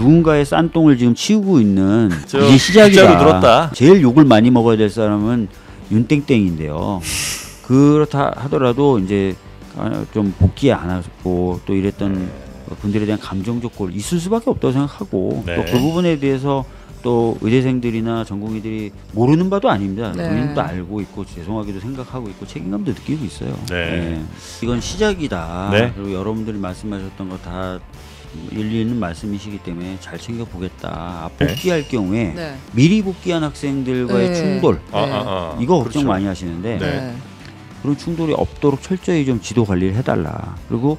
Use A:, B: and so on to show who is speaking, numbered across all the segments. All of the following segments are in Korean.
A: 누군가의 싼똥을 지금 치우고 있는 이제 시작이다.
B: 들었다.
A: 제일 욕을 많이 먹어야 될 사람은 윤땡땡인데요. 그렇다 하더라도 이제 좀 복귀 안 하고 또 이랬던 분들에 대한 감정적 골 있을 수밖에 없다고 생각하고
B: 네.
A: 또 그 부분에 대해서 또 의대생들이나 전공의들이 모르는 바도 아닙니다.
C: 네.
A: 본인도 알고 있고 죄송하게도 생각하고 있고 책임감도 느끼고 있어요.
B: 네.
A: 이건 시작이다.
B: 네.
A: 그리고 여러분들이 말씀하셨던 거 다 일리 있는 말씀이시기 때문에 잘 챙겨보겠다. 복귀할 경우에
C: 네.
A: 미리 복귀한 학생들과의
C: 네.
A: 충돌 이거 걱정
B: 그렇죠.
A: 많이 하시는데
B: 네.
A: 그런 충돌이 없도록 철저히 좀 지도 관리를 해달라. 그리고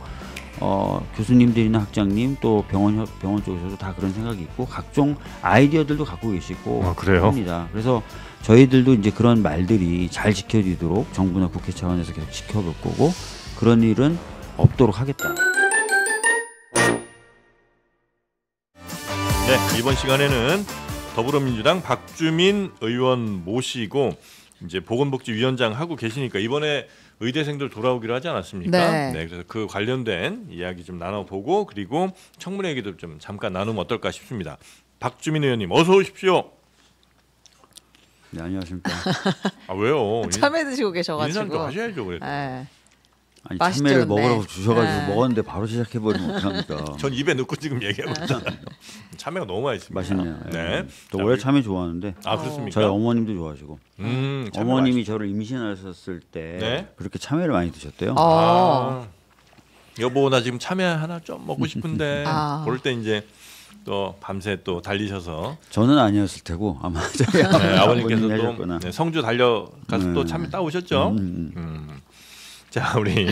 A: 교수님들이나 학장님 또 병원 쪽에서도 다 그런 생각이 있고 각종 아이디어들도 갖고 계시고
B: 그래요?
A: 합니다. 그래서 저희들도 이제 그런 말들이 잘 지켜지도록 정부나 국회 차원에서 계속 지켜볼 거고 그런 일은 없도록 하겠다.
B: 네, 이번 시간에는 더불어민주당 박주민 의원 모시고 이제 보건복지위원장 하고 계시니까 이번에 의대생들 돌아오기로 하지 않았습니까?
C: 네.
B: 그래서 그 관련된 이야기 좀 나눠보고 그리고 청문회 얘기도 좀 잠깐 나누면 어떨까 싶습니다. 박주민 의원님 어서 오십시오.
A: 네, 안녕하십니까.
B: 아 왜요?
C: 참외 드시고 계셔가지고.
B: 인사도 하셔야죠 그래도.
C: 네.
A: 아니
C: 맛있죠,
A: 참외를
C: 근데.
A: 먹으라고 주셔가지고
C: 네.
A: 먹었는데 바로 시작해버리면 어떡합니까.
B: 전 입에 넣고 지금 얘기하고 있잖아요. 참외가 너무 맛있습니다.
A: 맛있네요.
B: 네.
A: 또
B: 자,
A: 원래
B: 우리-
A: 참외 좋아하는데
B: 아 그렇습니까?
A: 저희 어머님도 좋아하시고
B: 참외
A: 어머님이 저를 임신하셨을 때
B: 네?
A: 그렇게 참외를 많이 드셨대요.
B: 아, 여보 나 지금 참외 하나 좀 먹고 싶은데
C: 아.
B: 그럴 때 이제 또 밤새 또 달리셔서
A: 저는 아니었을 테고 아마 저희
B: 아버님께서
A: 아버님이
B: 또
A: 하셨구나.
B: 성주 달려가서 또 참외 따오셨죠. 자 우리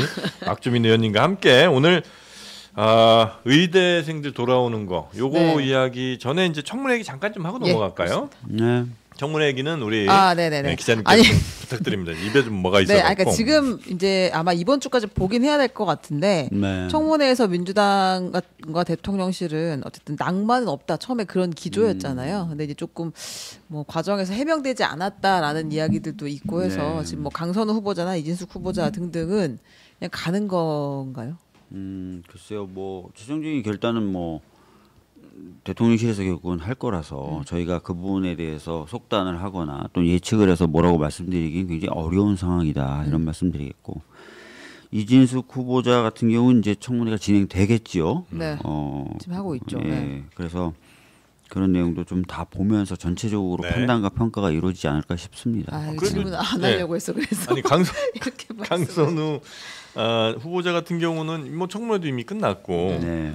B: 박주민 의원님과 함께 오늘 의대생들 돌아오는 거 요거
C: 네.
B: 이야기 전에 이제 청문회 얘기 잠깐 좀 하고
C: 예,
B: 넘어갈까요?
A: 네.
B: 청문회 얘기는 우리
C: 네네네.
B: 기자님께서
C: 아니,
B: 좀 부탁드립니다. 입에 좀 뭐가
C: 네,
B: 있어서.
C: 그러니까 지금 이제 아마 이번 주까지 보긴 해야 될 것 같은데
A: 네.
C: 청문회에서 민주당과 대통령실은 어쨌든 낭만은 없다. 처음에 그런 기조였잖아요. 근데 이제 조금 뭐 과정에서 해명되지 않았다라는 이야기들도 있고 해서
A: 네.
C: 지금 뭐 강선우 후보자나 이진숙 후보자 등등은 그냥 가는 건가요?
A: 글쎄요, 뭐 최종적인 결단은 뭐 대통령실에서 결국은 할 거라서 저희가 그 부분에 대해서 속단을 하거나 또 예측을 해서 뭐라고 말씀드리긴 굉장히 어려운 상황이다 이런 말씀드리겠고 이진숙 후보자 같은 경우는 이제 청문회가 진행되겠지요.
C: 네. 지금 하고 있죠.
A: 예,
C: 네.
A: 그래서 그런 내용도 좀 다 보면서 전체적으로
B: 네.
A: 판단과 평가가 이루어지지 않을까 싶습니다.
C: 아,
B: 그래도-
C: 질문 안
B: 네.
C: 하려고 했어. 그래서
B: 아니
C: 이렇게
B: 강선우 후보자 같은 경우는 뭐 청문회도 이미 끝났고
A: 네.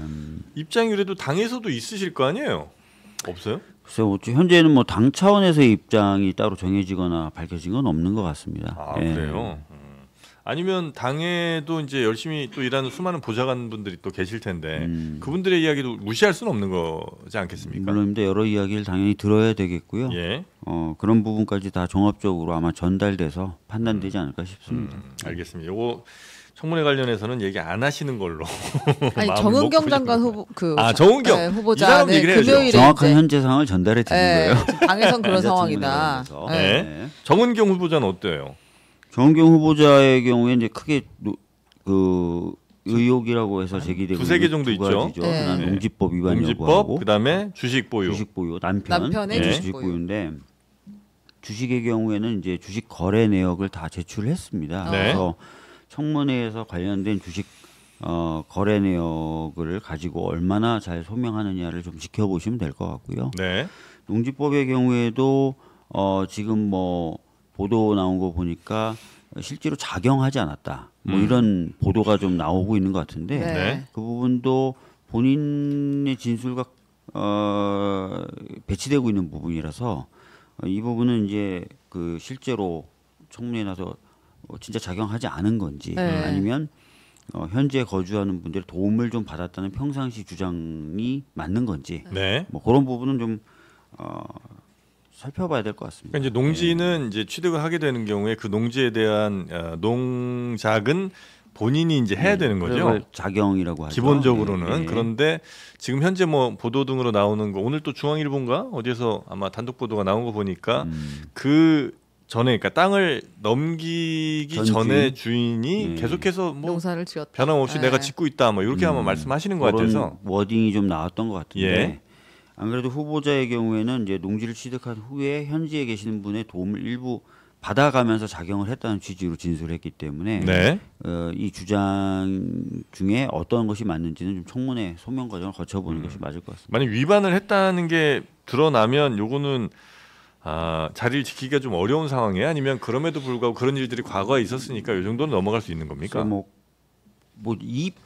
B: 입장이라도 당에서도 있으실 거 아니에요? 없어요?
A: 그래서 현재는 뭐 당 차원에서의 입장이 따로 정해지거나 밝혀진 건 없는 것 같습니다.
B: 아
A: 예.
B: 그래요? 아니면 당에도 이제 열심히 또 일하는 수많은 보좌관 분들이 또 계실 텐데 그분들의 이야기도 무시할 수는 없는 거지 않겠습니까?
A: 물론인데 여러 이야기를 당연히 들어야 되겠고요.
B: 예,
A: 그런 부분까지 다 종합적으로 아마 전달돼서 판단되지 않을까 싶습니다.
B: 알겠습니다. 요거 청문회 관련해서는 얘기 안 하시는 걸로.
C: 아니
B: 마음을
C: 정은경
B: 먹고
C: 장관
B: 싶어요.
C: 네,
B: 정은경 이 사람
C: 후보자는
B: 얘기를 해야죠.
C: 금요일에
A: 정확한
C: 이제
A: 현재 상황을 전달해 드린 거예요.
C: 지금 당에선 그런
A: 기자
C: 상황이다.
A: 청문회에서.
C: 네.
B: 네. 정은경 후보자는 어때요?
A: 정은경 후보자의 경우에 이제 크게 그 의혹이라고 해서 제기되고
B: 두세 개
A: 있는
B: 정도
A: 두
B: 있죠.
A: 가지죠.
C: 네.
A: 하나는 농지법 위반
B: 농지법,
A: 여부하고
B: 그다음에 주식 보유.
A: 주식 보유
C: 남편의
B: 네.
C: 주식 보유.
A: 보유인데 주식의 경우에는 이제 주식 거래 내역을 다 제출했습니다.
B: 네.
A: 그래서 청문회에서 관련된 주식 거래 내역을 가지고 얼마나 잘 소명하느냐를 좀 지켜보시면 될 것 같고요.
B: 네.
A: 농지법의 경우에도 지금 뭐 보도 나온 거 보니까 실제로 작용하지 않았다. 뭐 이런 보도가 좀 나오고 있는 것 같은데
B: 네.
A: 그 부분도 본인의 진술과 배치되고 있는 부분이라서 이 부분은 이제 그 실제로 청문회에 나서 진짜 작용하지 않은 건지
C: 네.
A: 아니면 현재 거주하는 분들의 도움을 좀 받았다는 평상시 주장이 맞는 건지
B: 네.
A: 뭐 그런 부분은 좀 살펴봐야 될 것 같습니다.
B: 그러니까 이제 농지는 이제 취득을 하게 되는 경우에 그 농지에 대한 농작은 본인이 이제 해야 되는 거죠.
A: 그걸 작용이라고 하죠.
B: 기본적으로는
A: 예, 예.
B: 그런데 지금 현재 뭐 보도 등으로 나오는 거 오늘 또 중앙일보인가 어디서 아마 단독 보도가 나온 거 보니까 그 전에 그러니까 땅을 넘기기
A: 전
B: 전에 주인이
A: 예.
B: 계속해서 뭐
C: 농사를 지었다.
B: 변함없이
C: 네.
B: 내가 짓고 있다 뭐 이렇게 아마 말씀하시는 것
A: 그런
B: 같아서
A: 워딩이 좀 나왔던 것 같은데
B: 예.
A: 안 그래도 후보자의 경우에는 이제 농지를 취득한 후에 현지에 계시는 분의 도움을 일부 받아가면서 작용을 했다는 취지로 진술을 했기 때문에
B: 네.
A: 이 주장 중에 어떤 것이 맞는지는 좀 청문회 소명 과정을 거쳐보는 것이 맞을 것 같습니다.
B: 만약 위반을 했다는 게 드러나면 요거는 자리를 지키기가 좀 어려운 상황이에요? 아니면 그럼에도 불구하고 그런 일들이 과거에 있었으니까 이 정도는 넘어갈 수 있는 겁니까?
A: 그래서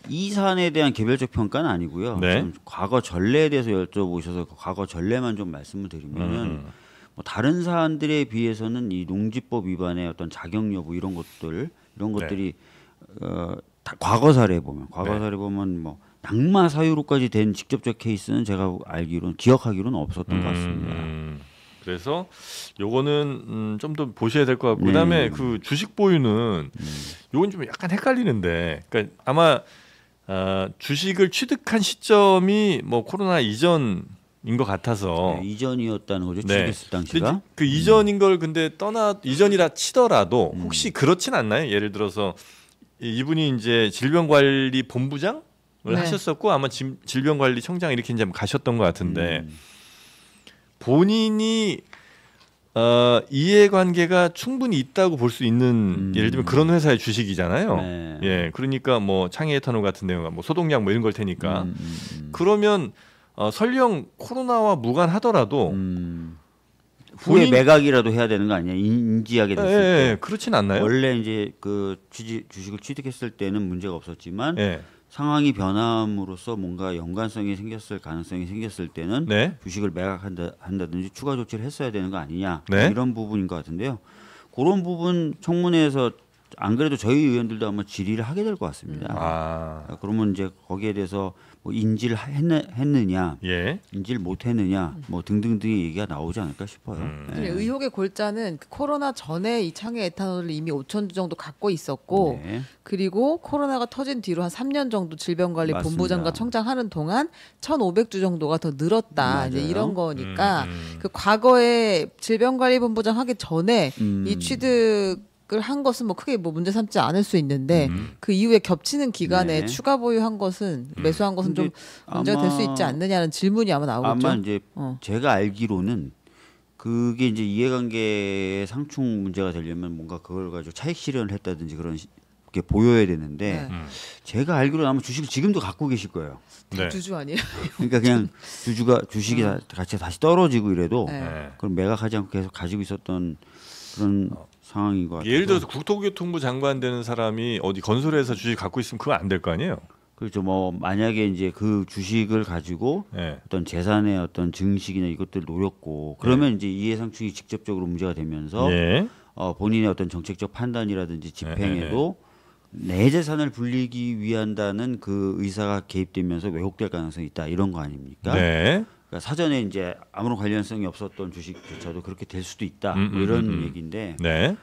A: 이 사안에 대한 개별적 평가는 아니고요.
B: 네.
A: 좀 과거 전례에 대해서 여쭤보셔서 그 과거 전례만 좀 말씀을 드리면은 뭐 다른 사안들에 비해서는 이 농지법 위반의 어떤 자격 여부 이런 것들이 다 과거 사례 보면 뭐 낙마 사유로까지 된 직접적 케이스는 제가 기억하기로는 없었던 것 같습니다.
B: 그래서 요거는 좀 더 보셔야 될 것 같고 그다음에 그 주식 보유는 요건 좀 약간 헷갈리는데 그러니까 아마 주식을 취득한 시점이 뭐 코로나 이전인 것 같아서
A: 이전이었다는 거죠.
B: 네.
A: 취득했을 당시가.
B: 근데 그 이전인 걸 근데 이전이라 치더라도 혹시 그렇진 않나요? 예를 들어서 이분이 이제 질병관리본부장을
C: 네.
B: 하셨었고 아마 질병관리청장 이렇게 이제 가셨던 것 같은데 본인이 이해관계가 충분히 있다고 볼 수 있는 예를 들면 그런 회사의 주식이잖아요.
A: 네.
B: 예, 그러니까 뭐 창의에탄올 같은 데가 뭐 소독약 뭐 이런 걸 테니까 그러면 설령 코로나와 무관하더라도
A: 후에 매각이라도 해야 되는 거 아니야? 인지하게 됐을 때.
B: 그렇진 않나요?
A: 원래 이제 그 주식을 취득했을 때는 문제가 없었지만
B: 예.
A: 상황이 변함으로써 뭔가 연관성이 생겼을 가능성이 생겼을 때는
B: 네.
A: 주식을 매각한다든지 추가 조치를 했어야 되는 거 아니냐
B: 네.
A: 이런 부분인 것 같은데요. 그런 부분 청문회에서 안 그래도 저희 의원들도 아마 질의를 하게 될 것 같습니다. 그러면 이제 거기에 대해서 뭐 인지를 했느냐,
B: 예.
A: 인지를 못했느냐, 뭐 등등등의 얘기가 나오지 않을까 싶어요.
C: 근데 의혹의 골자는 그 코로나 전에 이 창의 에탄올을 이미 5천 주 정도 갖고 있었고
A: 네.
C: 그리고 코로나가 터진 뒤로 한 3년 정도 질병관리본부장과
A: 맞습니다.
C: 청장 하는 동안 1,500주 정도가 더 늘었다.
A: 맞아요.
C: 이제 이런 거니까 그 과거에 질병관리본부장 하기 전에 이 취득을 한 것은 뭐 크게 뭐 문제 삼지 않을 수 있는데 그 이후에 겹치는 기간에
A: 네.
C: 추가 보유한 것은 매수한 것은 좀
A: 근데
C: 문제가 될 수
A: 아마-
C: 있지 않느냐는 질문이 아마 나오겠죠.
A: 아마 이제 제가 알기로는 그게 이제 이해관계의 상충 문제가 되려면 뭔가 그걸 가지고 차익 실현을 했다든지 그런 게 보여야 되는데
C: 네.
A: 제가 알기로는 아마 주식을 지금도 갖고 계실 거예요.
B: 네.
C: 주주 아니에요?
A: 그러니까 그냥 주식이 같이 다시 떨어지고 이래도
C: 네.
B: 네.
A: 그럼 매각하지 않고 계속 가지고 있었던 그런 상황인 것 같아요.
B: 예를 들어서 국토교통부 장관 되는 사람이 어디 건설회사 주식 갖고 있으면 그거 안 될 거 아니에요?
A: 그렇죠. 뭐 만약에 이제 그 주식을 가지고
B: 예.
A: 어떤 재산의 어떤 증식이나 이것들을 노렸고 그러면 이제 이해상충이 직접적으로 문제가 되면서
B: 예.
A: 본인의 어떤 정책적 판단이라든지 집행에도 내 재산을 불리기 위한다는 그 의사가 개입되면서 왜곡될 가능성이 있다 이런 거 아닙니까?
B: 네.
A: 그러니까 사전에 이제 아무런 관련성이 없었던 주식조차도 그렇게 될 수도 있다 뭐 이런 얘기인데
B: 네.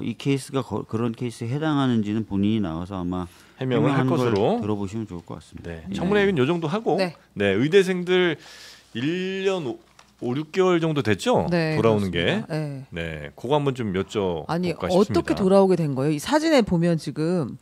A: 이 케이스가 그런 케이스에 해당하는지는 본인이 나와서 아마
B: 해명을 할
A: 해명하는 걸
B: 것으로.
A: 들어보시면 좋을 것 같습니다.
B: 네. 청문회는 요 정도 하고
C: 네.
B: 네. 의대생들 1년 5, 6개월 정도 됐죠?
C: 네,
B: 돌아오는
C: 그렇습니다.
B: 게.
C: 네.
B: 네. 그거 한번 좀 여쭤볼까
C: 아니
B: 싶습니다.
C: 어떻게 돌아오게 된 거예요? 이 사진에 보면 지금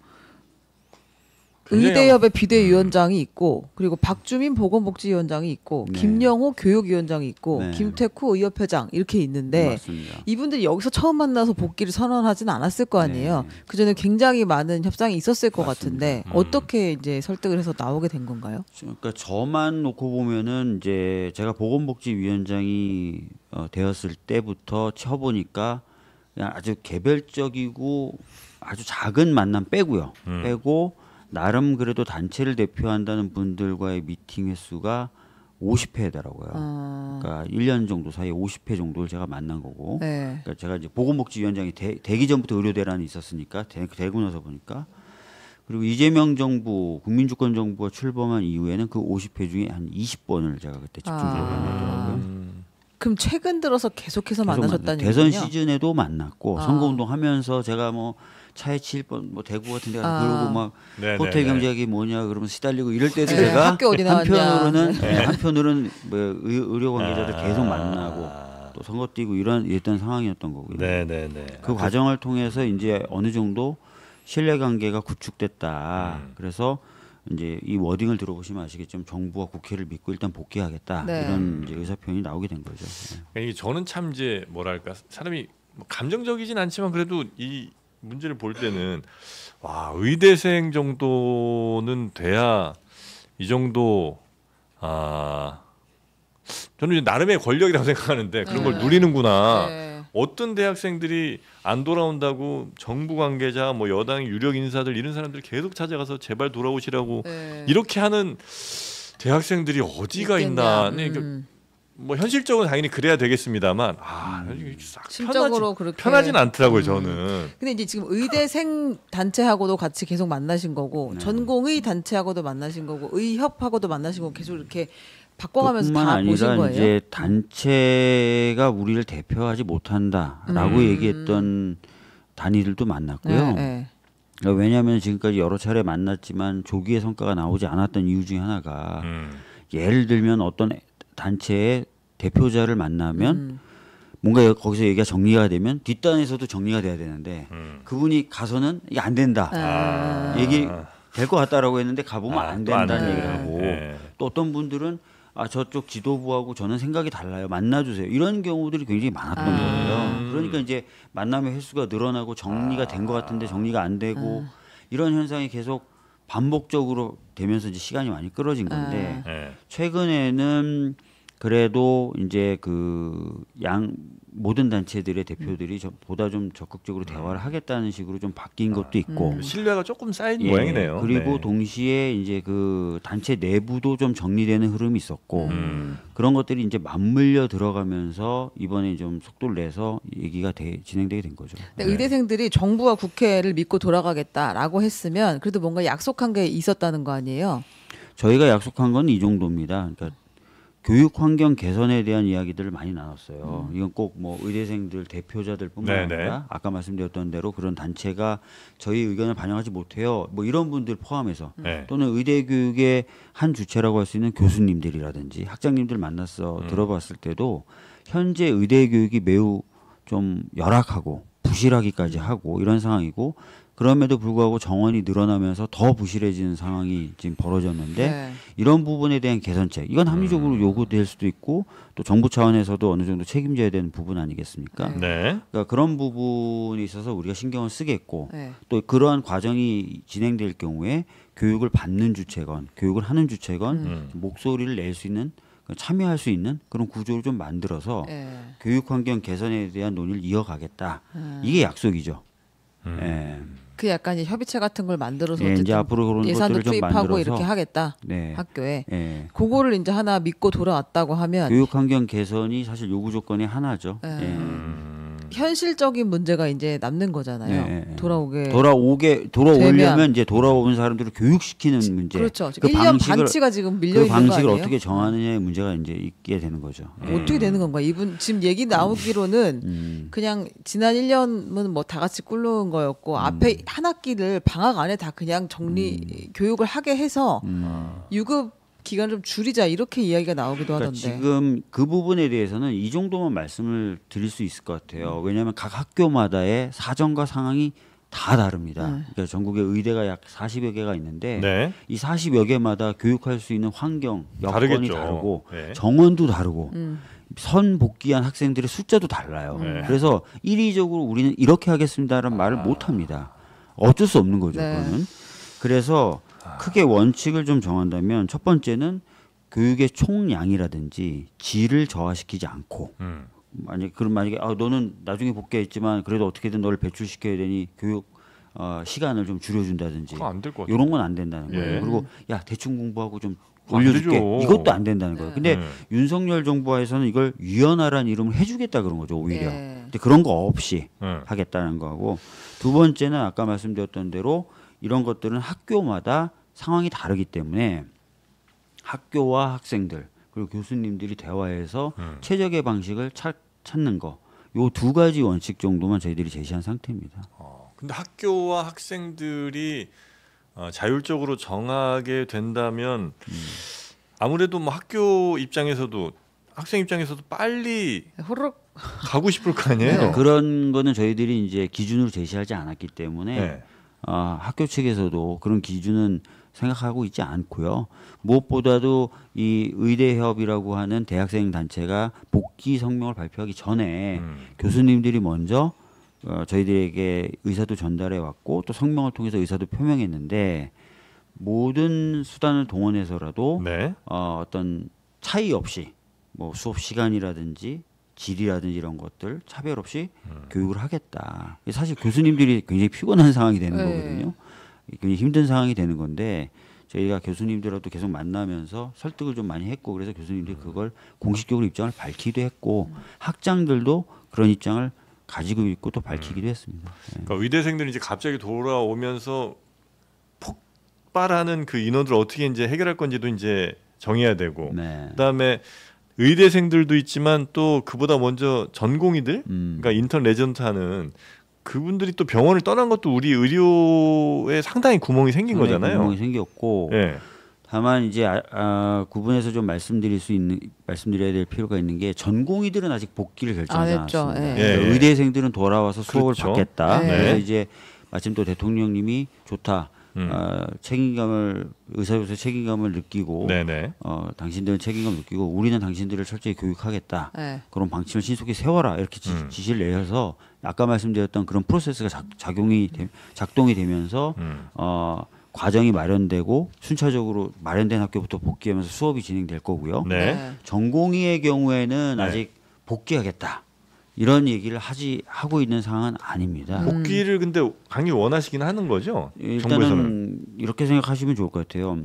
B: 굉장히
C: 의대협의 비대위원장이 있고 그리고 박주민 보건복지위원장이 있고
A: 네.
C: 김영호 교육위원장이 있고
A: 네.
C: 김태쿠 의협회장 이렇게 있는데
A: 맞습니다.
C: 이분들이 여기서 처음 만나서 복귀를 선언하지는 않았을 거 아니에요. 그 전에 굉장히 많은 협상이 있었을 것 같은데 어떻게 이제 설득을 해서 나오게 된 건가요?
A: 그러니까 저만 놓고 보면은 이제 제가 보건복지위원장이 되었을 때부터 쳐보니까 그냥 아주 개별적이고 아주 작은 만남 빼고요. 빼고 나름 그래도 단체를 대표한다는 분들과의 미팅 횟수가 50회더라고요. 그러니까 1년 정도 사이에 50회 정도를 제가 만난 거고.
C: 네.
A: 그러니까 제가 이제 보건복지위원장이 되기 전부터 의료대란이 있었으니까 되고 나서 보니까 그리고 이재명 정부 국민주권정부가 출범한 이후에는 그 50회 중에 한 20번을 제가 그때 집중적으로 만났더라고요.
C: 그럼 최근 들어서 계속해서 만나셨다는
A: 대선
C: 얘기군요?
A: 시즌에도 만났고 선거운동 하면서 제가 뭐 차에 7번 뭐 대구 같은 데 가서 그러고 막
B: 네,
A: 호텔
B: 네, 네.
A: 경제학이 뭐냐 그러면서 시달리고 이럴 때도
C: 네,
A: 제가
C: 학교 어디 나왔냐.
A: 한편으로는 뭐 의료 관계자들 계속 만나고 또 선거 뛰고 이랬던 상황이었던 거고요.
B: 네, 네, 네.
A: 그 과정을 통해서 이제 어느 정도 신뢰 관계가 구축됐다. 그래서 이제 이 워딩을 들어보시면 아시겠지만 정부와 국회를 믿고 일단 복귀하겠다
C: 네.
A: 이런 이제 의사표현이 나오게 된 거죠. 네.
B: 그러니까 이게 저는 참 이제 뭐랄까 사람이 뭐 감정적이진 않지만 그래도 이 문제를 볼 때는 와 의대생 정도는 돼야 이 정도 저는 이제 나름의 권력이라고 생각하는데 그런 걸
C: 네.
B: 누리는구나.
C: 네.
B: 어떤 대학생들이 안 돌아온다고 정부 관계자 뭐 여당 유력 인사들 이런 사람들 계속 찾아가서 제발 돌아오시라고
C: 네.
B: 이렇게 하는 대학생들이 어디가 있나. 네, 그러니까 뭐 현실적으로 당연히 그래야 되겠습니다만 이게 싹
C: 심적으로 그렇게
B: 편하진 않더라고요 저는.
C: 근데 이제 지금 의대생 단체하고도 같이 계속 만나신 거고
A: 네.
C: 전공의 단체하고도 만나신 거고 의협하고도 만나신 거고 계속 이렇게 바꿔가면서
A: 뿐만
C: 다 보신
A: 아니라
C: 거예요.
A: 이제 단체가 우리를 대표하지 못한다라고 얘기했던 단위들도 만났고요.
C: 네, 네.
A: 그러니까 왜냐하면 지금까지 여러 차례 만났지만 조기의 성과가 나오지 않았던 이유 중에 하나가 예를 들면 어떤 단체의 대표자를 만나면 뭔가 거기서 얘기가 정리가 되면 뒷단에서도 정리가 돼야 되는데 그분이 가서는 이게 안 된다 얘기 될 것 같다라고 했는데 가보면 안
B: 또안
A: 된다는
B: 돼.
A: 얘기를 하고
B: 네.
A: 또 어떤 분들은 저쪽 지도부하고 저는 생각이 달라요. 만나주세요. 이런 경우들이 굉장히 많았던 거예요. 그러니까 이제 만남의 횟수가 늘어나고 정리가 된 것 같은데 정리가 안 되고 이런 현상이 계속 반복적으로 되면서 이제 시간이 많이 끌어진 건데
B: 네.
A: 최근에는 그래도 이제 그 모든 단체들의 대표들이 보다 좀 적극적으로 대화를 하겠다는 식으로 좀 바뀐 것도 있고
B: 신뢰가 조금 쌓인
A: 예,
B: 모양이네요.
A: 그리고
B: 네.
A: 동시에 이제 그 단체 내부도 좀 정리되는 흐름이 있었고 그런 것들이 이제 맞물려 들어가면서 이번에 좀 속도를 내서 얘기가 진행되게 된 거죠.
C: 근데 의대생들이 정부와 국회를 믿고 돌아가겠다라고 했으면 그래도 뭔가 약속한 게 있었다는 거 아니에요?
A: 저희가 약속한 건 이 정도입니다. 그러니까 교육 환경 개선에 대한 이야기들을 많이 나눴어요. 이건 꼭 뭐 의대생들 대표자들뿐만
B: 네네.
A: 아니라 아까 말씀드렸던 대로 그런 단체가 저희 의견을 반영하지 못해요. 뭐 이런 분들 포함해서
B: 네.
A: 또는 의대 교육의 한 주체라고 할 수 있는 교수님들이라든지 학장님들 만나서 들어봤을 때도 현재 의대 교육이 매우 좀 열악하고 부실하기까지 하고 이런 상황이고 그럼에도 불구하고 정원이 늘어나면서 더 부실해지는 상황이 지금 벌어졌는데
C: 네.
A: 이런 부분에 대한 개선책 이건 합리적으로 요구될 수도 있고 또 정부 차원에서도 어느 정도 책임져야 되는 부분 아니겠습니까?
B: 네.
A: 그러니까 그런 부분에 있어서 우리가 신경을 쓰겠고
C: 네.
A: 또 그러한 과정이 진행될 경우에 교육을 받는 주체건 교육을 하는 주체건 목소리를 낼 수 있는 참여할 수 있는 그런 구조를 좀 만들어서
C: 네.
A: 교육 환경 개선에 대한 논의를 이어가겠다. 이게 약속이죠. 예.
C: 그 약간 이제 협의체 같은 걸 만들어서
A: 예, 이제
C: 어쨌든
A: 앞으로 그런
C: 예산도
A: 것들을 좀
C: 투입하고
A: 만들어서
C: 이렇게 하겠다
A: 네.
C: 학교에
A: 예.
C: 그거를 이제 하나 믿고 돌아왔다고 하면
A: 교육 환경 개선이 사실 요구 조건의 하나죠. 예.
C: 현실적인 문제가 이제 남는 거잖아요.
A: 네.
C: 돌아오려면
A: 돌아오려면 이제 돌아온 사람들을 교육시키는 문제.
C: 그렇죠.
A: 그
C: 1년 반치가 지금 밀려
A: 그
C: 있는 거
A: 방식을
C: 아니에요?
A: 어떻게 정하느냐의 문제가 이제 있게 되는 거죠. 예.
C: 어떻게 되는 건가? 이분 지금 얘기 나오기로는 그냥 지난 1년은 뭐 다 같이 꿀놓은 거였고 앞에 한 학기를 방학 안에 다 그냥 정리 교육을 하게 해서 유급 기간 좀 줄이자 이렇게 이야기가 나오기도
A: 그러니까
C: 하던데.
A: 지금 그 부분에 대해서는 이 정도만 말씀을 드릴 수 있을 것 같아요. 왜냐하면 각 학교마다의 사정과 상황이 다 다릅니다. 그러니까 전국에 의대가 약 40여 개가 있는데
B: 네.
A: 이 40여 개마다 교육할 수 있는 환경, 여건이
B: 다르겠죠.
A: 다르고
B: 네.
A: 정원도 다르고 선 복귀한 학생들의 숫자도 달라요.
B: 네.
A: 그래서 일의적으로 우리는 이렇게 하겠습니다라는 말을 못 합니다. 어쩔 수 없는 거죠.
C: 네.
A: 그거는. 그래서 크게 원칙을 좀 정한다면 첫 번째는 교육의 총량이라든지 질을 저하시키지 않고 만약에 너는 나중에 복귀했지만 그래도 어떻게든 너를 배출시켜야 되니 교육 시간을 좀 줄여준다든지
B: 그거 안 될 것 같아요.
A: 이런 건 안 된다는 거예요.
B: 예.
A: 그리고 야 대충 공부하고 좀
B: 안
A: 올려줄게
B: 되죠.
A: 이것도 안 된다는 거예요. 근데
B: 네.
A: 윤석열 정부에서는 이걸 유연하라는 이름을 해주겠다 그런 거죠 오히려.
C: 네.
A: 근데 그런 거 없이
B: 네.
A: 하겠다는 거고 두 번째는 아까 말씀드렸던 대로 이런 것들은 학교마다 상황이 다르기 때문에 학교와 학생들 그리고 교수님들이 대화해서 최적의 방식을 찾는 거. 요 두 가지 원칙 정도만 저희들이 제시한 상태입니다.
B: 근데 학교와 학생들이 자율적으로 정하게 된다면 아무래도 뭐 학교 입장에서도 학생 입장에서도 빨리
C: 호르륵
B: 가고 싶을 거 아니에요.
C: 네.
A: 그런 거는 저희들이 이제 기준으로 제시하지 않았기 때문에
B: 네.
A: 학교 측에서도 그런 기준은 생각하고 있지 않고요. 무엇보다도 이 의대협이라고 하는 대학생 단체가 복귀 성명을 발표하기 전에 교수님들이 먼저 저희들에게 의사도 전달해 왔고 또 성명을 통해서 의사도 표명했는데 모든 수단을 동원해서라도
B: 네.
A: 어떤 차이 없이 뭐 수업 시간이라든지 질이라든지 이런 것들 차별 없이 교육을 하겠다. 사실 교수님들이 굉장히 피곤한 상황이 되는
C: 네.
A: 거거든요. 굉장히 힘든 상황이 되는 건데 저희가 교수님들하고도 계속 만나면서 설득을 좀 많이 했고 그래서 교수님들이 그걸 공식적으로 입장을 밝히기도 했고 학장들도 그런 입장을 가지고 있고 또 밝히기도 했습니다. 네.
B: 그러니까 의대생들이 이제 갑자기 돌아오면서 폭발하는 그 인원들을 어떻게 이제 해결할 건지도 이제 정해야 되고
A: 네.
B: 그다음에 의대생들도 있지만 또 그보다 먼저 전공의들 그러니까 인턴 레전트 하는 그분들이 또 병원을 떠난 것도 우리 의료에 상당히 구멍이 생긴
A: 상당히
B: 거잖아요.
A: 구멍이 생겼고
B: 예.
A: 다만 이제 구분해서 좀 말씀드려야 될 필요가 있는 게 전공의들은 아직 복귀를 결정하지
C: 안 했죠.
A: 않았습니다.
C: 예.
B: 예.
A: 의대생들은 돌아와서 수업을
B: 그렇죠.
A: 받겠다.
C: 네.
A: 그래서 이제 마침 또 대통령님이 좋다. 책임감을 의사로서 책임감을 느끼고
B: 네네.
A: 당신들은 책임감을 느끼고 우리는 당신들을 철저히 교육하겠다.
C: 네.
A: 그런 방침을 신속히 세워라 이렇게 지시를 내려서 아까 말씀드렸던 그런 프로세스가 작동이 되면서 과정이 마련되고 순차적으로 마련된 학교부터 복귀하면서 수업이 진행될 거고요.
B: 네.
A: 전공의의 경우에는
B: 네.
A: 아직 복귀하겠다 이런 얘기를 하고 있는 상황은 아닙니다.
B: 복귀를 근데 강히 원하시긴 하는 거죠. 정부에서는.
A: 일단은 이렇게 생각하시면 좋을 것 같아요.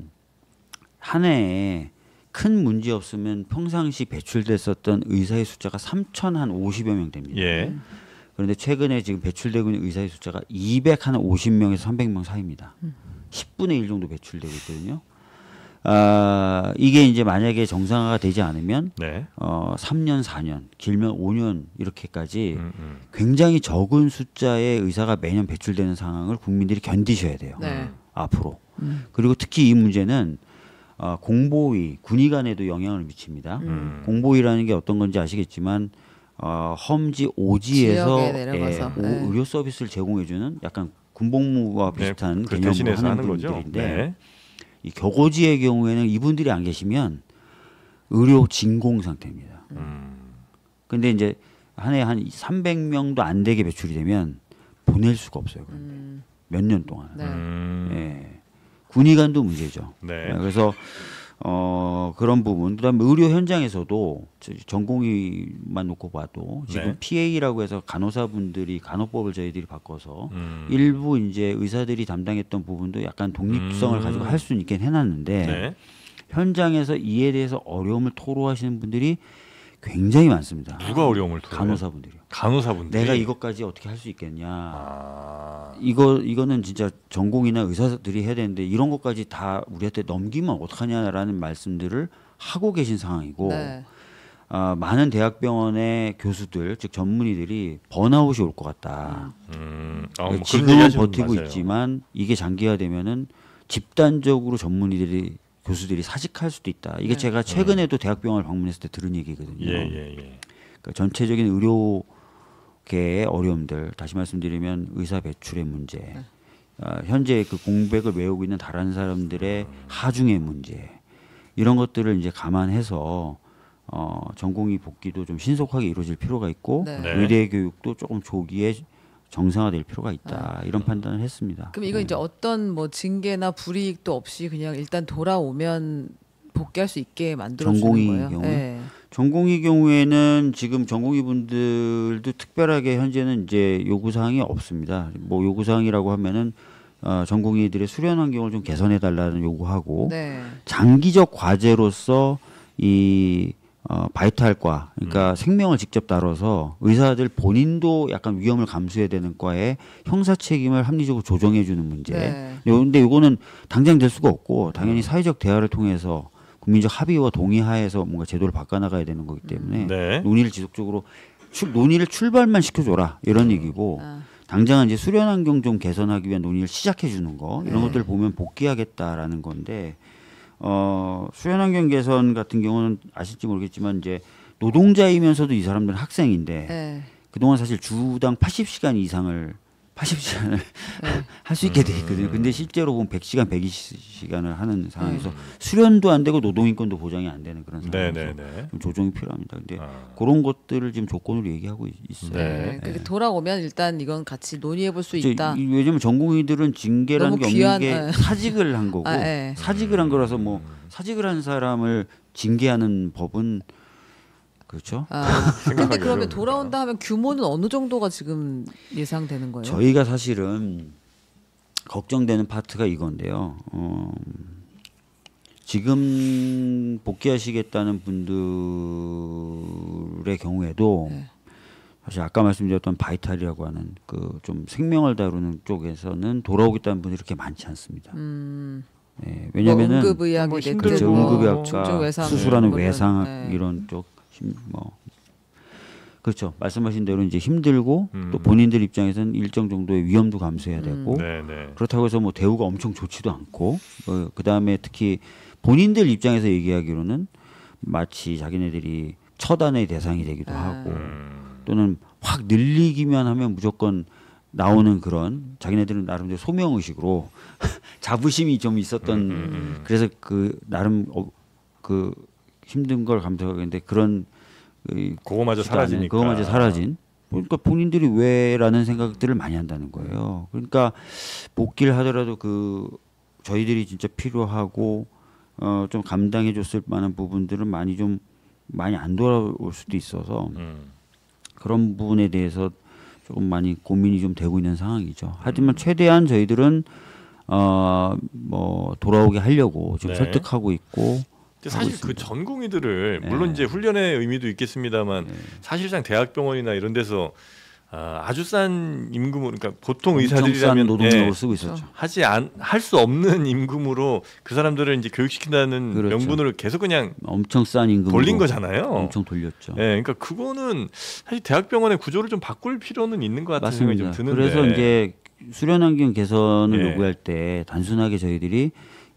A: 한 해에 큰 문제 없으면 평상시 배출됐었던 의사의 숫자가 3,050여 명 됩니다.
B: 예.
A: 그런데 최근에 지금 배출되고 있는 의사의 숫자가 250명에서 300명 사이입니다. 10분의 1 정도 배출되고 있거든요. 이게 이제 만약에 정상화가 되지 않으면
B: 네.
A: 3년, 4년, 길면 5년 이렇게까지 굉장히 적은 숫자의 의사가 매년 배출되는 상황을 국민들이 견디셔야 돼요.
C: 네.
A: 앞으로. 그리고 특히 이 문제는 공보위, 군의 간에도 영향을 미칩니다. 공보위라는 게 어떤 건지 아시겠지만 험지 오지에서
C: 지역에 내려가서, 네.
A: 의료 서비스를 제공해주는 약간 군복무와 비슷한
B: 그
A: 개념으로
B: 대신해서
A: 하는
B: 하는 거죠.
A: 분들인데
B: 네.
A: 이 교고지의 경우에는 이분들이 안 계시면 의료 진공 상태입니다. 근데 이제 한 해에 한 300명도 안 되게 배출이 되면 보낼 수가 없어요. 그런데 몇 년 동안.
C: 네.
A: 예. 군의관도 문제죠.
B: 네.
A: 그래서 그런 부분. 그다음에 의료 현장에서도 전공의만 놓고 봐도 지금
B: 네.
A: PA라고 해서 간호사분들이 간호법을 저희들이 바꿔서 일부 이제 의사들이 담당했던 부분도 약간 독립성을 가지고 할 수는 있긴 해놨는데
B: 네.
A: 현장에서 이에 대해서 어려움을 토로하시는 분들이 굉장히 많습니다.
B: 누가 어려움을 토로해요?
A: 간호사분들이요.
B: 간호사분들이.
A: 내가 이것까지 어떻게 할 수 있겠냐.
B: 아.
A: 이거는 진짜 전공이나 의사들이 해야 되는데 이런 것까지 다 우리한테 넘기면 어떡하냐라는 말씀들을 하고 계신 상황이고
C: 네.
A: 많은 대학병원의 교수들 즉 전문의들이 번아웃이 올 것 같다.
B: 뭐 그런 얘기
A: 지금은
B: 하시는 분
A: 버티고
B: 맞아요.
A: 있지만 이게 장기화되면은 집단적으로 교수들이 사직할 수도 있다. 이게 제가 최근에도 대학병원을 방문했을 때 들은 얘기거든요.
B: 예.
A: 그러니까 전체적인 의료계의 어려움들 다시 말씀드리면 의사 배출의 문제, 현재 그 공백을 메우고 있는 다른 사람들의 하중의 문제 이런 것들을 이제 감안해서 전공의 복귀도 좀 신속하게 이루어질 필요가 있고
C: 네.
B: 네.
A: 의대 교육도 조금 조기에 정상화될 필요가 있다 이런 판단을 했습니다.
C: 그럼 이거 이제 어떤 뭐 징계나 불이익도 없이 그냥 일단 돌아오면 복귀할 수 있게 만들어 주는
A: 전공의
C: 거예요.
A: 경우?
C: 네.
A: 전공의 경우에는 지금 전공의 분들도 특별하게 현재는 이제 요구 사항이 없습니다. 뭐 요구 사항이라고 하면은 전공의들의 수련 환경을 좀 개선해 달라는 요구하고
C: 네.
A: 장기적 과제로서 이 바이탈과 그러니까 생명을 직접 다뤄서 의사들 본인도 약간 위험을 감수해야 되는 과에 형사 책임을 합리적으로 조정해 주는 문제.
C: 네.
A: 근데 요거는 당장 될 수가 없고 당연히 사회적 대화를 통해서 국민적 합의와 동의하에서 뭔가 제도를 바꿔나가야 되는 거기 때문에
B: 네.
A: 논의를 지속적으로 논의를 출발만 시켜줘라 이런 얘기고 당장은 이제 수련 환경 좀 개선하기 위한 논의를 시작해 주는 거 이런 것들을 보면 복귀하겠다라는 건데 수련 환경 개선 같은 경우는 아실지 모르겠지만 이제 노동자이면서도 이 사람들은 학생인데
C: 네.
A: 그동안 사실 주당 80시간 이상을 80시간을 할 수 있게 돼 있거든요. 근데 실제로 보면 100시간, 120시간을 하는 상황에서 수련도 안 되고 노동인권도 보장이 안 되는 그런 상황에서
B: 네네네.
A: 좀 조정이 필요합니다. 근데 그런 것들을 지금 조건으로 얘기하고 있어요.
B: 네.
C: 그게 돌아오면 일단 이건 같이 논의해 볼 수 있다.
A: 왜냐면 전공의들은 징계라는
C: 너무
A: 게
C: 귀한,
A: 없는 게 사직을 한 거고 사직을 한 거라서 뭐 사직을 한 사람을 징계하는 법은 그렇죠.
C: 근데 그러면 돌아온다 하면 규모는 어느 정도가 지금 예상되는 거예요?
A: 저희가 사실은 걱정되는 파트가 이건데요. 지금 복귀하시겠다는 분들의 경우에도 사실 아까 말씀드렸던 바이탈이라고 하는 그 좀 생명을 다루는 쪽에서는 돌아오겠다는 분들이 그렇게 많지 않습니다. 네, 왜냐면은
C: 뭐 응급의학이
B: 뭐
C: 됐든
A: 그렇죠.
C: 뭐
A: 응급의학과
C: 중증외상
A: 수술하는
C: 뭐
A: 외상학 이런 쪽 뭐 그렇죠. 말씀하신 대로 이제 힘들고 또 본인들 입장에서는 일정 정도의 위험도 감수해야 되고
B: 네네.
A: 그렇다고 해서 뭐 대우가 엄청 좋지도 않고 그다음에 특히 본인들 입장에서 얘기하기로는 마치 자기네들이 처단의 대상이 되기도 하고 또는 확 늘리기만 하면 무조건 나오는 그런 자기네들은 나름대로 소명의식으로 자부심이 좀 있었던 그래서 그 나름 그 힘든 걸 감수하겠는데 그런
B: 그거마저 사라지니까.
A: 그거마저 사라진. 그러니까 본인들이 왜라는 생각들을 많이 한다는 거예요. 그러니까 복귀를 하더라도 그 저희들이 진짜 필요하고 좀 감당해줬을 만한 부분들은 많이 안 돌아올 수도 있어서 그런 부분에 대해서 조금 많이 고민이 좀 되고 있는 상황이죠. 하지만 최대한 저희들은 뭐 돌아오게 하려고 지금
B: 네.
A: 설득하고 있고.
B: 사실 그 전공의들을 물론 이제 훈련의 의미도 있겠습니다만 사실상 대학병원이나 이런 데서 아주 싼 임금으로 그러니까 보통 의사들이라면
A: 노동력으로 쓰고 있었죠.
B: 할 수 없는 임금으로 그 사람들을 이제 교육시킨다는
A: 그렇죠.
B: 명분으로 계속 그냥
A: 엄청 싼 임금으로
B: 돌린 거잖아요.
A: 엄청 돌렸죠.
B: 그러니까 그거는 사실 대학병원의 구조를 좀 바꿀 필요는 있는 것 같은 생각이 좀 드는데.
A: 그래서 이제 수련 환경 개선을
B: 예.
A: 요구할 때 단순하게 저희들이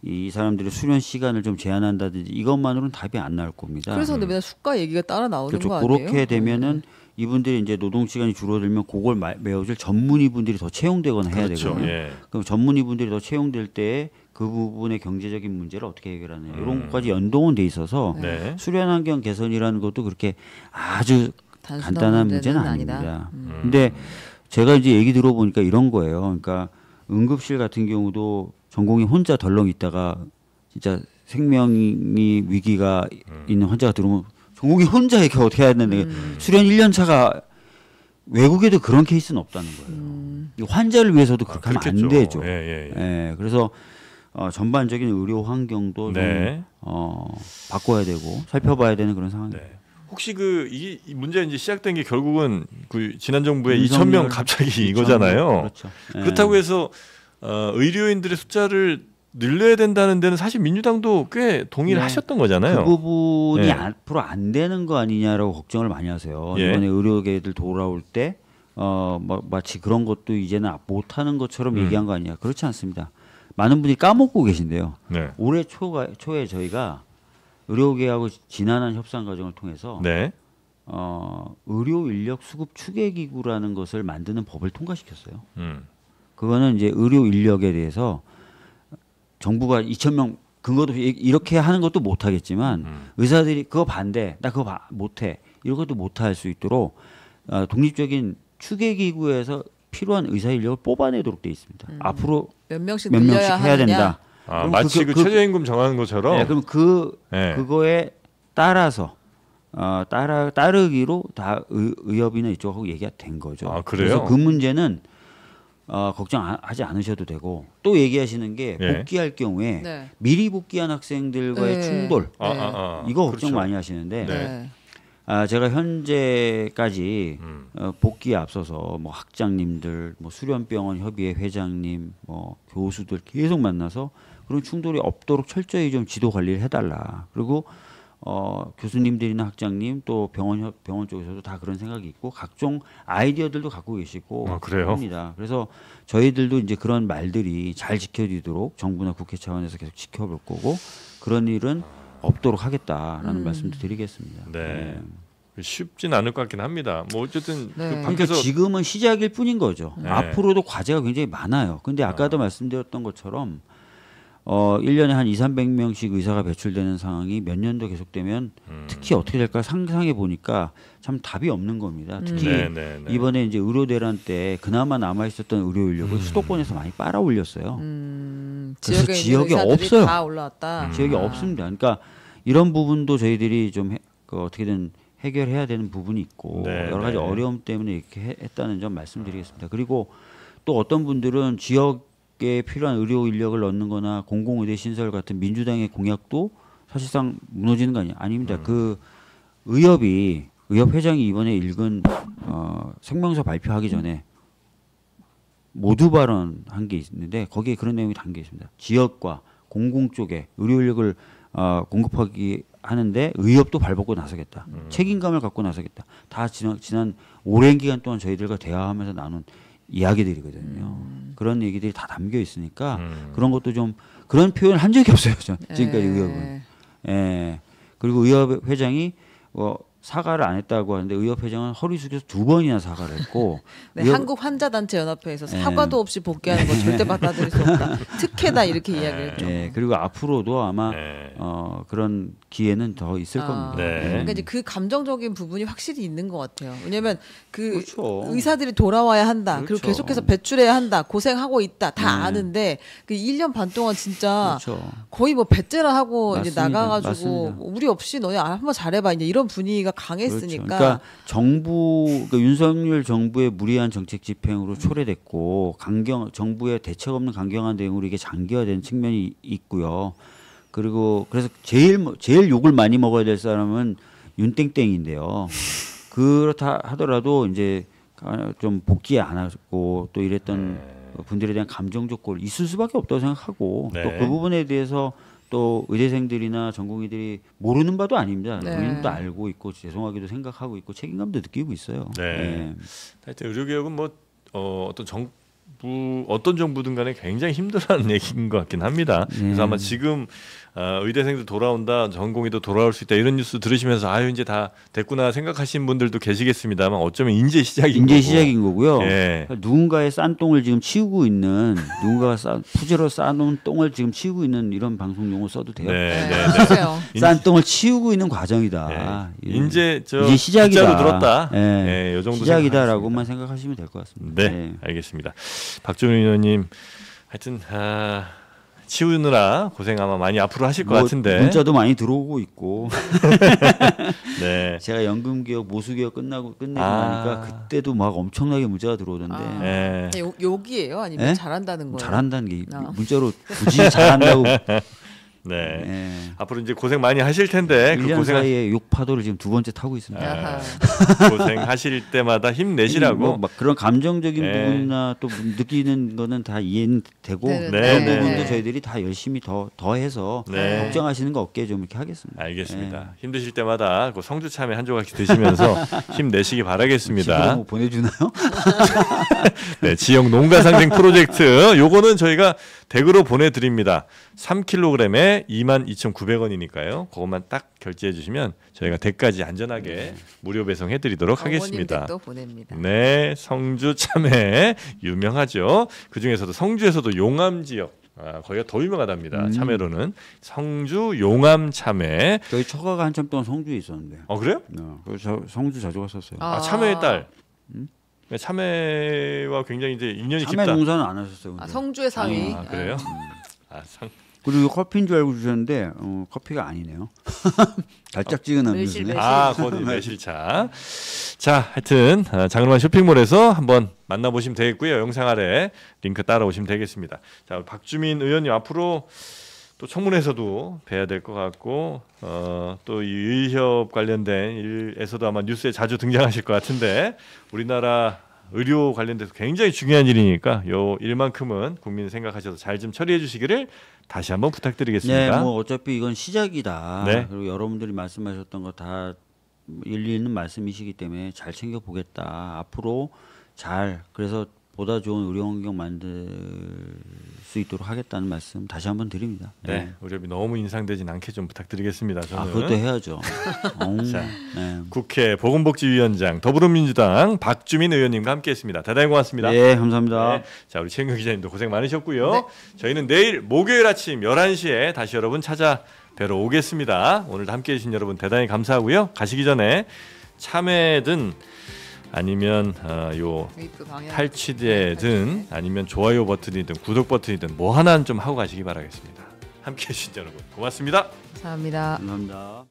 A: 이 사람들의 수련 시간을 좀 제한한다든지 이것만으로는 답이 안 나올 겁니다.
C: 그래서 근데 맨날 수가 얘기가 따라 나오는
A: 그렇죠.
C: 거 아니에요?
A: 그렇게 되면은 이분들이 이제 노동 시간이 줄어들면 그걸 메워줄 전문의분들이 더 채용되거나 해야
B: 그렇죠.
A: 되거든요.
B: 예.
A: 그럼 전문의분들이 더 채용될 때 그 부분의 경제적인 문제를 어떻게 해결하느냐 이런 것까지 연동은 돼 있어서
B: 네.
A: 수련 환경 개선이라는 것도 그렇게 아주 간단한 문제는 아닙니다. 근데 제가 이제 얘기 들어보니까 이런 거예요. 그러니까 응급실 같은 경우도 전공이 혼자 덜렁 있다가 진짜 생명이 위기가 있는 환자가 들어오면 전공이 혼자 이렇게 어떻게 해야 되는데 수련 1년 차가 외국에도 그런 케이스는 없다는 거예요. 환자를 위해서도 그렇게 하면 안 되죠. 예, 그래서 전반적인 의료 환경도
B: 네.
A: 좀 바꿔야 되고 살펴봐야 되는 그런 상황입니다.
B: 네. 혹시 이 문제 이제 시작된 게 결국은 그 지난 정부의
A: 윤석열
B: 2,000명 갑자기 이거잖아요.
A: 그렇죠. 예.
B: 그렇다고 해서 의료인들의 숫자를 늘려야 된다는 데는 사실 민주당도 꽤 동의를 하셨던 거잖아요.
A: 그 부분이
B: 예.
A: 앞으로 안 되는 거 아니냐라고 걱정을 많이 하세요.
B: 예.
A: 이번에 의료계들 돌아올 때 마치 그런 것도 이제는 못하는 것처럼 얘기한 거 아니냐. 그렇지 않습니다. 많은 분이 까먹고 계신데요.
B: 네.
A: 올해 초에 저희가 의료계하고 지난한 협상 과정을 통해서
B: 네.
A: 의료 인력 수급 추계 기구라는 것을 만드는 법을 통과시켰어요.
B: 음.
A: 그거는 이제 의료 인력에 대해서 정부가 2,000명 그것도 이렇게 하는 것도 못 하겠지만 의사들이 그거 반대, 나 그거 못해 이런 것도 못 할 수 있도록 독립적인 추계 기구에서 필요한 의사 인력을 뽑아내도록 돼 있습니다. 앞으로
C: 몇 명씩
A: 몇 명씩
C: 늘려야
A: 해야 된다.
B: 마치 그 최저임금 정하는 것처럼.
A: 네, 그럼 그거에 따라서 따르기로 다 의협이나 이쪽하고 얘기가 된 거죠.
B: 아, 그래요?
A: 그래서 그 문제는 걱정하지 않으셔도 되고 또 얘기하시는 게
B: 예.
A: 복귀할 경우에
C: 네.
A: 미리 복귀한 학생들과의
C: 네.
A: 충돌 이거 걱정
B: 그렇죠.
A: 많이 하시는데
B: 네.
A: 제가 현재까지 복귀에 앞서서 뭐 학장님들, 뭐 수련병원 협의회 회장님, 뭐 교수들 계속 만나서 그런 충돌이 없도록 철저히 좀 지도 관리를 해달라. 그리고 교수님들이나 학장님 또 병원 쪽에서도 다 그런 생각이 있고 각종 아이디어들도 갖고 계시고
B: 그래요?
A: 합니다. 그래서 저희들도 이제 그런 말들이 잘 지켜지도록 정부나 국회 차원에서 계속 지켜볼 거고 그런 일은 없도록 하겠다라는 말씀도 드리겠습니다.
B: 네. 쉽진 않을 것 같긴 합니다. 뭐 어쨌든
C: 네.
B: 그
A: 그러니까
B: 밖에서
A: 지금은 시작일 뿐인 거죠.
B: 네.
A: 앞으로도 과제가 굉장히 많아요. 근데 아까도 말씀드렸던 것처럼 1년에 한 200~300명씩 의사가 배출되는 상황이 몇 년도 계속되면 특히 어떻게 될까 상상해 보니까 참 답이 없는 겁니다. 특히
B: 네, 네, 네.
A: 이번에 이제 의료 대란 때 그나마 남아 있었던 의료 인력을 수도권에서 많이 빨아 올렸어요. 그래서
C: 지역에
A: 지역이
C: 있는 의사들이
A: 없어요.
C: 다 올라왔다.
A: 지역이 없습니다. 그러니까 이런 부분도 저희들이 좀 어떻게든 해결해야 되는 부분이 있고
B: 네,
A: 여러 가지
B: 네.
A: 어려움 때문에 이렇게 했다는 점 말씀드리겠습니다. 그리고 또 어떤 분들은 지역에 필요한 의료 인력을 넣는 거나 공공의대 신설 같은 민주당의 공약도 사실상 무너지는 거 아니에요? 아닙니다. 그 의협 회장이 이번에 읽은 성명서 발표하기 전에 모두 발언한 게 있는데 거기에 그런 내용이 담겨 있습니다. 지역과 공공 쪽에 의료 인력을 공급하기 하는데 의협도 발벗고 나서겠다. 책임감을 갖고 나서겠다. 다 지난 오랜 기간 동안 저희들과 대화하면서 나눈 이야기들이거든요. 그런 얘기들이 다 담겨 있으니까 그런 것도 좀 그런 표현을 한 적이 없어요. 지금까지 의협은. 예. 그리고 의협 회장이 사과를 안 했다고 하는데 의협 회장은 허리 숙여서 2번이나 사과를 했고
C: 네, 한국 환자단체 연합회에서 사과도 없이 복귀하는 거 절대 받아들일 수 없다. 특혜다 이렇게 이야기를 했죠.
A: 예, 그리고 앞으로도 아마
B: 네.
A: 그런 기회는 더 있을 겁니다.
B: 네.
C: 그러니까 이제 그 감정적인 부분이 확실히 있는 것 같아요. 왜냐하면 그
A: 그렇죠.
C: 의사들이 돌아와야 한다. 그리고
A: 그렇죠.
C: 계속해서 배출해야 한다. 고생하고 있다. 다
A: 네.
C: 아는데 그 1년 반 동안 진짜
A: 그렇죠.
C: 거의 뭐 배째라 하고 이제
A: 맞습니다.
C: 나가가지고
A: 맞습니다.
C: 우리 없이 너네 한번 잘해봐. 이제 이런 분위기가 강했으니까.
A: 그러니까 그러니까 윤석열 정부의 무리한 정책 집행으로 초래됐고 정부의 대책 없는 강경한 대응으로 이게 장기화된 측면이 있고요. 그리고 그래서 제일 욕을 많이 먹어야 될 사람은 윤땡땡인데요. 그렇다 하더라도 이제 좀 복귀 안 하고 또 이랬던 분들에 대한 감정적 골 있을 수밖에 없다고 생각하고
B: 네.
A: 또 그 부분에 대해서 또 의대생들이나 전공의들이 모르는 바도 아닙니다.
C: 네.
A: 본인도 알고 있고 죄송하기도 생각하고 있고 책임감도 느끼고 있어요.
B: 네. 하여튼 의료개혁은 뭐 어떤 정부든 간에 굉장히 힘들어하는 얘기인 것 같긴 합니다. 그래서 아마 지금 의대생도 돌아온다, 전공의도 돌아올 수 있다 이런 뉴스 들으시면서 아유 이제 다 됐구나 생각하시는 분들도 계시겠습니다만 어쩌면 이제 시작인
A: 이제
B: 거고.
A: 시작인 거고요.
B: 예.
A: 누군가의 싼 똥을 지금 치우고 있는 누군가가 푸제로 쌓아놓은 똥을 지금 치우고 있는 이런 방송 용어 써도 돼요.
B: 네,
C: 네,
B: 네, 네.
C: 하세요.
A: 싼 똥을 치우고 있는 과정이다.
B: 네. 이제
A: 시작이다.
B: 숫자로 들었다.
A: 예.
B: 네, 요 정도
A: 시작이다라고만 생각하시면 될 것 같습니다.
B: 네, 알겠습니다. 박준우 의원님, 하여튼 치우느라 고생 아마 많이 앞으로 하실 것 같은데.
A: 문자도 많이 들어오고 있고.
B: 네.
A: 제가 연금개혁, 모수개혁 끝내고 나니까 그때도 막 엄청나게 문자가 들어오던데.
B: 네.
C: 욕이에요? 아니면
A: 네?
C: 잘한다는 거예요?
A: 잘한다는 게 문자로 굳이 잘한다고.
B: 네.
A: 예.
B: 앞으로 이제 고생 많이 하실 텐데
A: 1년 사이에 욕 파도를 지금 2번째 타고 있습니다.
C: 아하.
B: 고생하실 때마다 힘내시라고.
A: 막 그런 감정적인
B: 네.
A: 부분이나 또 느끼는 거는 다 이해는 되고
C: 네,
A: 그런
B: 네, 네.
A: 부분도 저희들이 다 열심히 더 해서
B: 네.
A: 걱정하시는 거 없게 좀 이렇게 하겠습니다.
B: 알겠습니다. 힘드실 때마다 그 성주 참외 한 조각씩 드시면서 힘내시기
A: 집으로
B: 바라겠습니다.
A: 뭐 보내주나요?
B: 네, 지역 농가 상생 프로젝트 요거는 저희가 댁으로 보내드립니다. 3kg에 22,900원이니까요. 그것만 딱 결제해 주시면 저희가 댁까지 안전하게 무료 배송해드리도록 하겠습니다.
C: 또 보냅니다.
B: 네, 성주 참외 유명하죠. 그 중에서도 성주에서도 용암 지역 거기가 더 유명하답니다. 참외로는 성주 용암 참외.
A: 저희 처가가 한참 동안 성주에 있었는데.
B: 그래요?
A: 그래서 성주 자주 갔었어요.
B: 참외의 딸. 참외와 굉장히 이제 인연이
A: 참외
B: 깊다.
A: 농사는 안 하셨어요. 근데.
C: 성주의 상위.
B: 그래요?
A: 그리고 커피인 줄 알고 주셨는데 커피가 아니네요. 달짝지근한
C: 매실,
A: 음료수네.
C: 매실.
B: 거기 매실차. 자, 하여튼 장르만 쇼핑몰에서 한번 만나보시면 되겠고요. 영상 아래 링크 따라오시면 되겠습니다. 자, 박주민 의원님 앞으로 또 청문회에서도 뵈야 될 것 같고 또 이 의협 관련된 일에서도 아마 뉴스에 자주 등장하실 것 같은데 우리나라 의료 관련돼서 굉장히 중요한 일이니까 요 일만큼은 국민 생각하셔서 잘 좀 처리해 주시기를 다시 한번 부탁드리겠습니다.
A: 네, 뭐 어차피 이건 시작이다.
B: 네.
A: 그리고 여러분들이 말씀하셨던 거 다 일리 있는 말씀이시기 때문에 잘 챙겨 보겠다. 앞으로 그래서 보다 좋은 의료 환경 만들 수 있도록 하겠다는 말씀 다시 한번 드립니다.
B: 네, 의료비 너무 인상되진 않게 좀 부탁드리겠습니다. 저는.
A: 아, 그것도 해야죠.
B: 자,
A: 네.
B: 국회 보건복지위원장 더불어민주당 박주민 의원님과 함께했습니다. 대단히 고맙습니다.
A: 예, 감사합니다.
B: 네, 자, 우리 최은경 기자님도 고생 많으셨고요.
C: 네.
B: 저희는 내일 목요일 아침 11시에 다시 여러분 찾아뵈러 오겠습니다. 오늘도 함께해 주신 여러분 대단히 감사하고요. 가시기 전에 참여든 아니면 요
C: 웨이브 방향.
B: 탈취제든 아니면 좋아요 버튼이든 구독 버튼이든 뭐 하나는 좀 하고 가시기 바라겠습니다. 함께해 주신 여러분 고맙습니다.
C: 감사합니다.
A: 감사합니다.